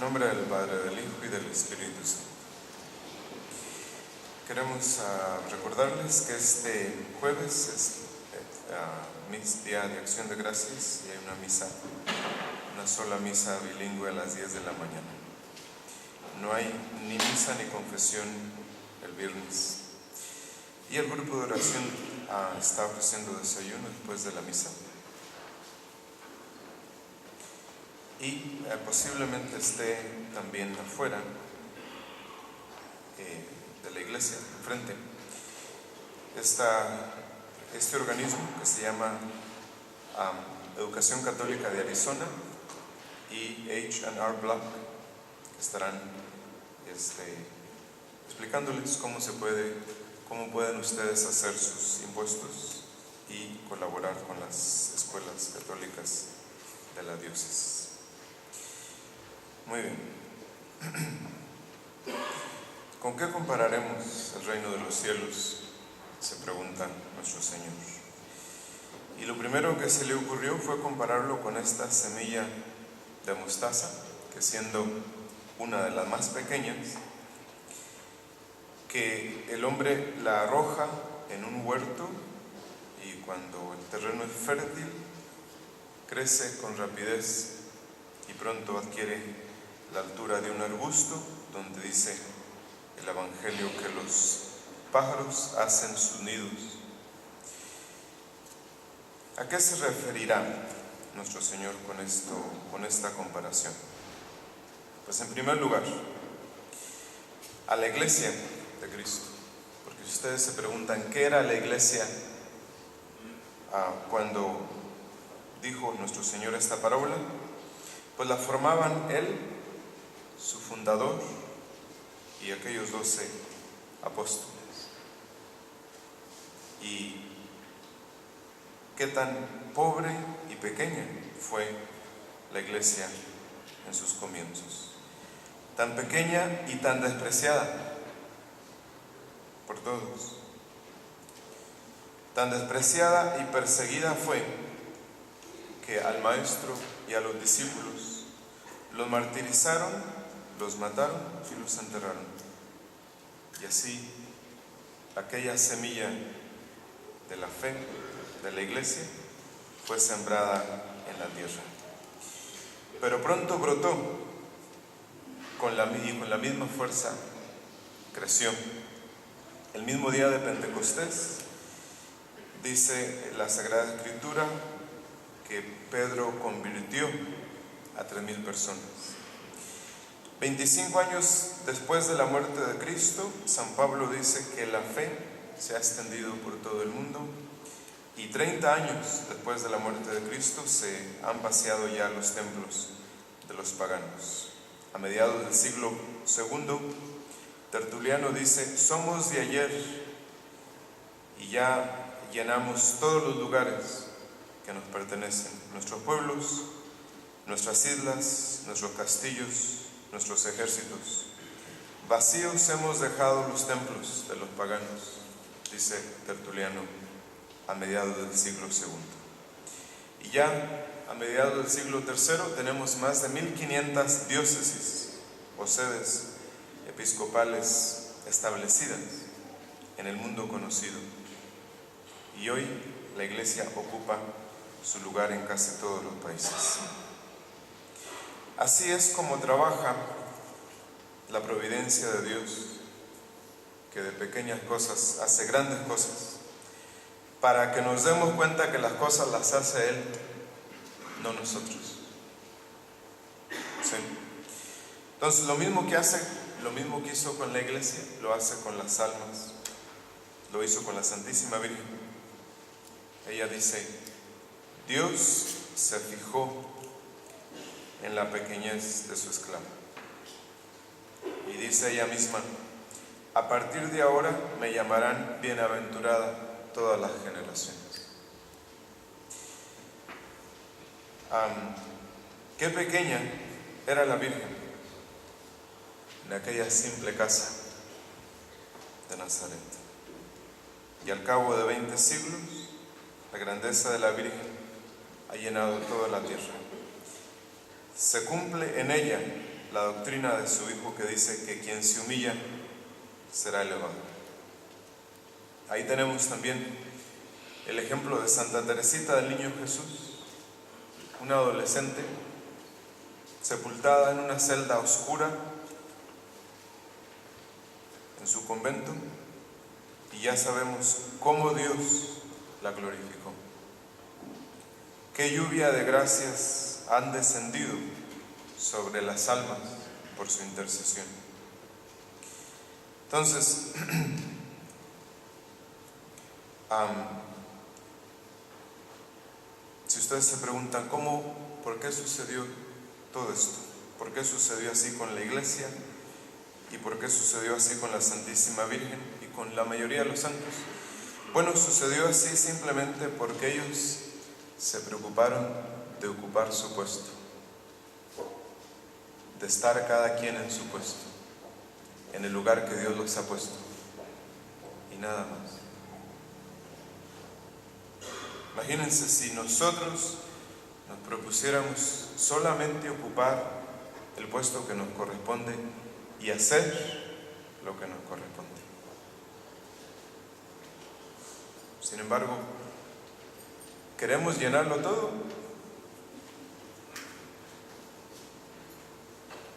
nombre del Padre, del Hijo y del Espíritu Santo. Queremos recordarles que este jueves es día de Acción de Gracias y hay una sola misa bilingüe a las 10 de la mañana. No hay ni misa ni confesión el viernes. Y el grupo de oración está ofreciendo desayuno después de la misa. Y posiblemente esté también afuera de la iglesia, enfrente, este organismo que se llama Educación Católica de Arizona y H&R Block, que estarán explicándoles cómo pueden ustedes hacer sus impuestos y colaborar con las escuelas católicas de la diócesis. Muy bien. ¿Con qué compararemos el reino de los cielos?, se pregunta nuestro Señor. Y lo primero que se le ocurrió fue compararlo con esta semilla de mostaza, que siendo una de las más pequeñas, que el hombre la arroja en un huerto y cuando el terreno es fértil, crece con rapidez y pronto adquiere la altura de un arbusto, donde dice el Evangelio que los pájaros hacen sus nidos. ¿A qué se referirá nuestro Señor con esta comparación? Pues en primer lugar, a la iglesia de Cristo. Porque si ustedes se preguntan qué era la iglesia cuando dijo nuestro Señor esta parábola, pues la formaban Él, su fundador, y aquellos 12 apóstoles. Y qué tan pobre y pequeña fue la iglesia en sus comienzos. Tan pequeña y tan despreciada por todos. Tan despreciada y perseguida fue que al maestro y a los discípulos los martirizaron, los mataron y los enterraron. Y así aquella semilla de la fe de la iglesia fue sembrada en la tierra. Pero pronto brotó con la misma fuerza creció. El mismo día de Pentecostés dice la Sagrada Escritura que Pedro convirtió a 3,000 personas. 25 años después de la muerte de Cristo, San Pablo dice que la fe se ha extendido por todo el mundo y 30 años después de la muerte de Cristo se han vaciado ya los templos de los paganos. A mediados del siglo II, Tertuliano dice: somos de ayer y ya llenamos todos los lugares que nos pertenecen, nuestros pueblos, nuestras islas, nuestros castillos, nuestros ejércitos. Vacíos hemos dejado los templos de los paganos, dice Tertuliano, a mediados del siglo II. Y ya a mediados del siglo III tenemos más de 1500 diócesis o sedes episcopales establecidas en el mundo conocido. Y hoy la Iglesia ocupa su lugar en casi todos los países. Así es como trabaja la providencia de Dios, que de pequeñas cosas hace grandes cosas, para que nos demos cuenta que las cosas las hace Él, no nosotros. Sí. Entonces lo mismo que hizo con la iglesia, lo hace con las almas, lo hizo con la Santísima Virgen. Ella dice: Dios se fijó en la pequeñez de su esclava. Y dice ella misma: a partir de ahora me llamarán bienaventurada todas las generaciones. Qué pequeña era la Virgen en aquella simple casa de Nazaret. Y al cabo de 20 siglos, la grandeza de la Virgen ha llenado toda la tierra. Se cumple en ella la doctrina de su Hijo que dice que quien se humilla será elevado. Ahí tenemos también el ejemplo de Santa Teresita del Niño Jesús, una adolescente sepultada en una celda oscura en su convento, y ya sabemos cómo Dios la glorificó. Qué lluvia de gracias han descendido sobre las almas por su intercesión. Entonces, si ustedes se preguntan por qué sucedió todo esto, por qué sucedió así con la Iglesia y por qué sucedió así con la Santísima Virgen y con la mayoría de los santos, bueno, sucedió así simplemente porque ellos se preocuparon de ocupar su puesto, de estar cada quien en su puesto, en el lugar que Dios los ha puesto, y nada más. Imagínense si nosotros nos propusiéramos solamente ocupar el puesto que nos corresponde y hacer lo que nos corresponde. Sin embargo, ¿queremos llenarlo todo?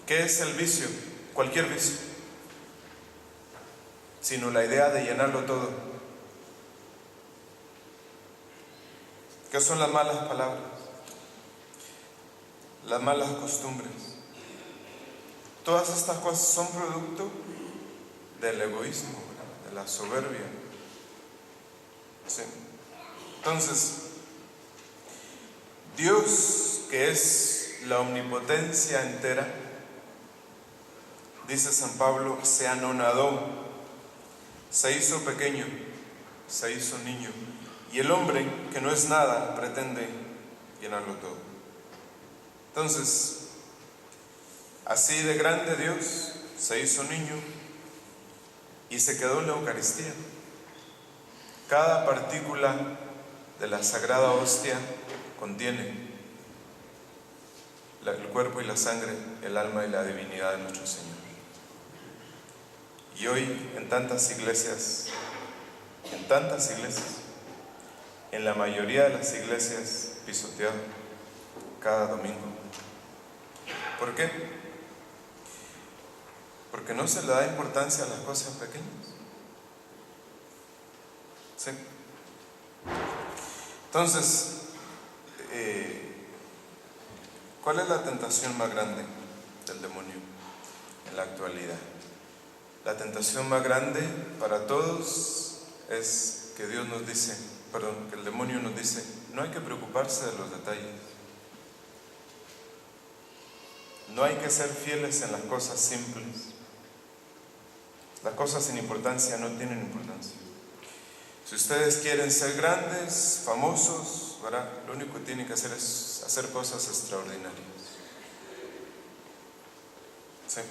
¿Qué es el vicio? Cualquier vicio, sino la idea de llenarlo todo. ¿Qué son las malas palabras? Las malas costumbres. Todas estas cosas son producto del egoísmo, de la soberbia. Sí. Entonces, Dios, que es la omnipotencia entera, dice San Pablo, se anonadó, se hizo pequeño, se hizo niño. Y el hombre, que no es nada, pretende llenarlo todo. Entonces, así de grande Dios se hizo niño y se quedó en la Eucaristía. Cada partícula de la Sagrada Hostia contiene el cuerpo y la sangre, el alma y la divinidad de nuestro Señor. Y hoy en tantas iglesias, en la mayoría de las iglesias, pisoteado cada domingo. ¿Por qué? Porque no se le da importancia a las cosas pequeñas. ¿Sí? Entonces, ¿cuál es la tentación más grande del demonio en la actualidad? La tentación más grande para todos es que que el demonio nos dice, no hay que preocuparse de los detalles. No hay que ser fieles en las cosas simples. Las cosas sin importancia no tienen importancia. Si ustedes quieren ser grandes, famosos, ¿verdad? Lo único que tienen que hacer es hacer cosas extraordinarias. ¿Sí?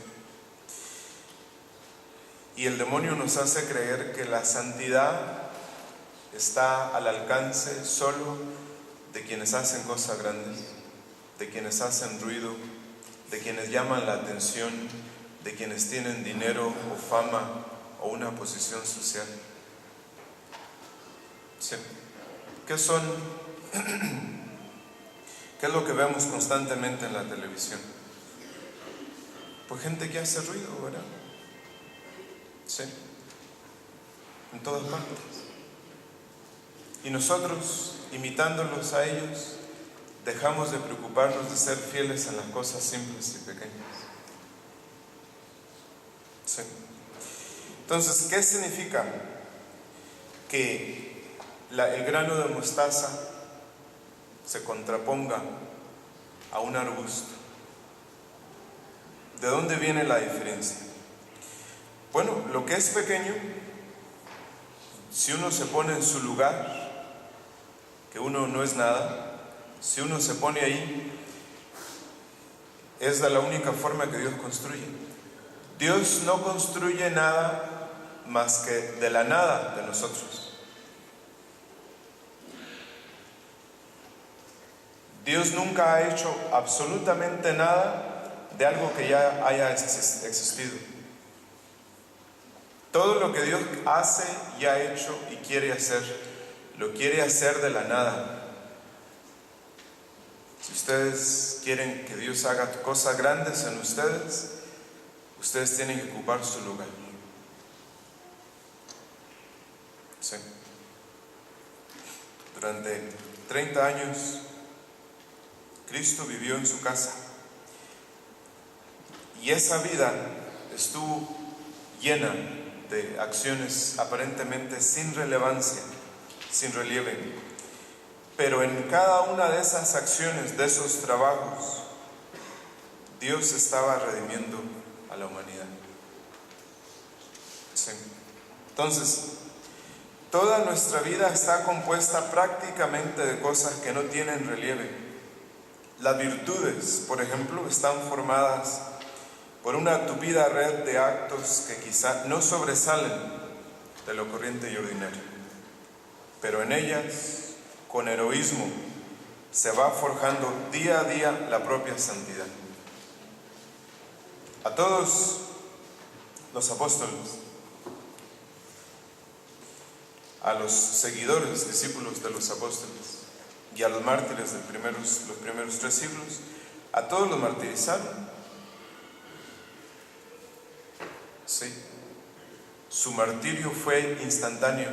Y el demonio nos hace creer que la santidad está al alcance solo de quienes hacen cosas grandes, de quienes hacen ruido, de quienes llaman la atención, de quienes tienen dinero o fama o una posición social. Sí. ¿Qué es lo que vemos constantemente en la televisión? Pues gente que hace ruido, ¿verdad? Sí. En todas partes. Y nosotros, imitándolos a ellos, dejamos de preocuparnos de ser fieles en las cosas simples y pequeñas. Sí. Entonces, ¿qué significa que el grano de mostaza se contraponga a un arbusto? ¿De dónde viene la diferencia? Bueno, lo que es pequeño, si uno se pone en su lugar, que uno no es nada, si uno se pone ahí, es de la única forma que Dios construye. Dios no construye nada más que de la nada de nosotros. Dios nunca ha hecho absolutamente nada de algo que ya haya existido. Todo lo que Dios hace y ha hecho y quiere hacer, lo quiere hacer de la nada. Si ustedes quieren que Dios haga cosas grandes en ustedes, ustedes tienen que ocupar su lugar. Sí. Durante 30 años, Cristo vivió en su casa. Y esa vida estuvo llena de acciones aparentemente sin relevancia, sin relieve. Pero en cada una de esas acciones, de esos trabajos, Dios estaba redimiendo a la humanidad. Sí. Entonces, toda nuestra vida está compuesta prácticamente de cosas que no tienen relieve. Las virtudes, por ejemplo, están formadas por una tupida red de actos que quizá no sobresalen de lo corriente y ordinario, pero en ellas, con heroísmo, se va forjando día a día la propia santidad. A todos los apóstoles, a los seguidores, discípulos de los apóstoles y a los mártires de los primeros 3 siglos, a todos los martirizaron. Sí, su martirio fue instantáneo.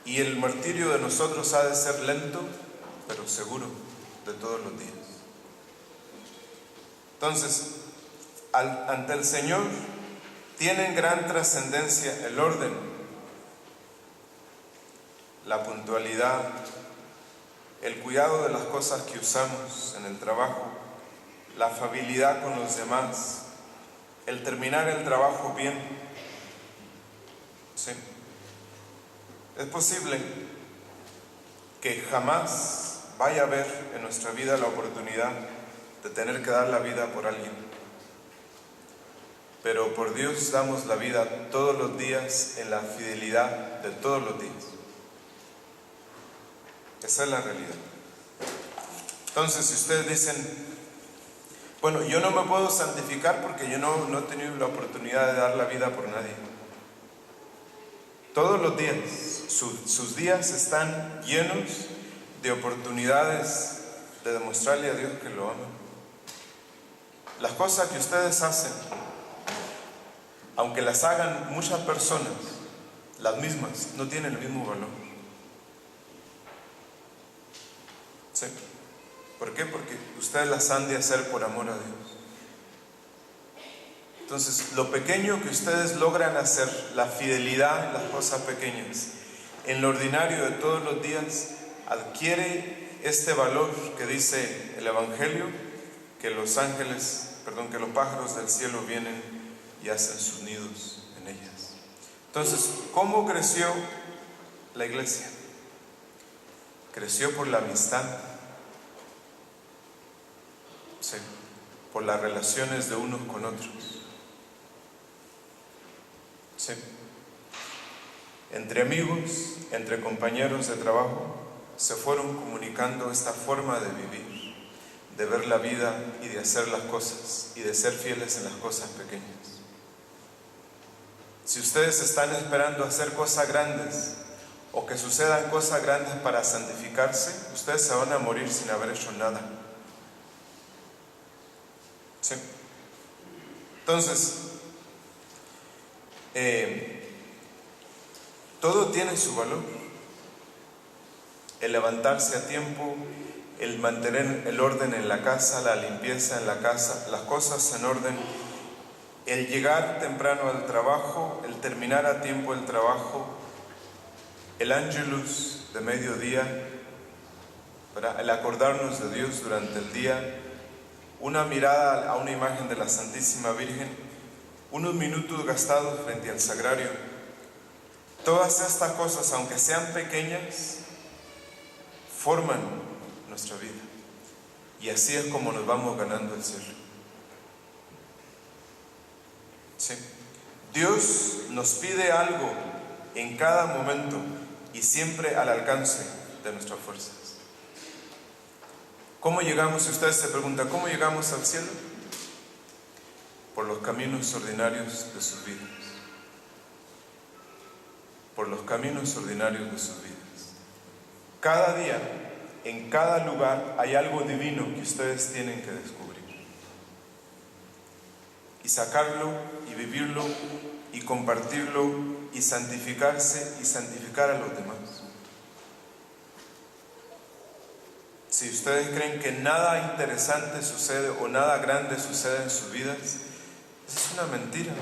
Y el martirio de nosotros ha de ser lento, pero seguro, de todos los días. Entonces, ante el Señor tienen gran trascendencia el orden, la puntualidad, el cuidado de las cosas que usamos en el trabajo, la afabilidad con los demás, el terminar el trabajo bien. Sí. Es posible que jamás vaya a haber en nuestra vida la oportunidad de tener que dar la vida por alguien. Pero por Dios damos la vida todos los días en la fidelidad de todos los días. Esa es la realidad. Entonces, si ustedes dicen, bueno, yo no me puedo santificar porque yo no he tenido la oportunidad de dar la vida por nadie. Todos los días, sus días están llenos de oportunidades de demostrarle a Dios que lo aman. Las cosas que ustedes hacen, aunque las hagan muchas personas, las mismas, no tienen el mismo valor. ¿Sí? ¿Por qué? Porque ustedes las han de hacer por amor a Dios. Entonces, lo pequeño que ustedes logran hacer, la fidelidad en las cosas pequeñas, en lo ordinario de todos los días, adquiere este valor que dice el Evangelio, que los pájaros del cielo vienen y hacen sus nidos en ellas. Entonces, ¿cómo creció la iglesia? Creció por la amistad, sí, por las relaciones de unos con otros. Sí. Entre amigos, entre compañeros de trabajo, se fueron comunicando esta forma de vivir, de ver la vida y de hacer las cosas y de ser fieles en las cosas pequeñas. Si ustedes están esperando hacer cosas grandes o que sucedan cosas grandes para santificarse, ustedes se van a morir sin haber hecho nada. ¿Sí? Entonces, todo tiene su valor. El levantarse a tiempo, el mantener el orden en la casa, la limpieza en la casa, las cosas en orden, el llegar temprano al trabajo, el terminar a tiempo el trabajo, el ángelus de mediodía, el acordarnos de Dios durante el día, una mirada a una imagen de la Santísima Virgen, unos minutos gastados frente al sagrario. Todas estas cosas, aunque sean pequeñas, forman nuestra vida. Y así es como nos vamos ganando el cielo. ¿Sí? Dios nos pide algo en cada momento y siempre al alcance de nuestras fuerzas. ¿Cómo llegamos? Si ustedes se preguntan, ¿cómo llegamos al cielo? Por los caminos ordinarios de sus vidas. Por los caminos ordinarios de sus vidas. Cada día, en cada lugar, hay algo divino que ustedes tienen que descubrir. Y sacarlo, y vivirlo, y compartirlo, y santificarse, y santificar a los demás. Si ustedes creen que nada interesante sucede o nada grande sucede en sus vidas, esa es una mentira.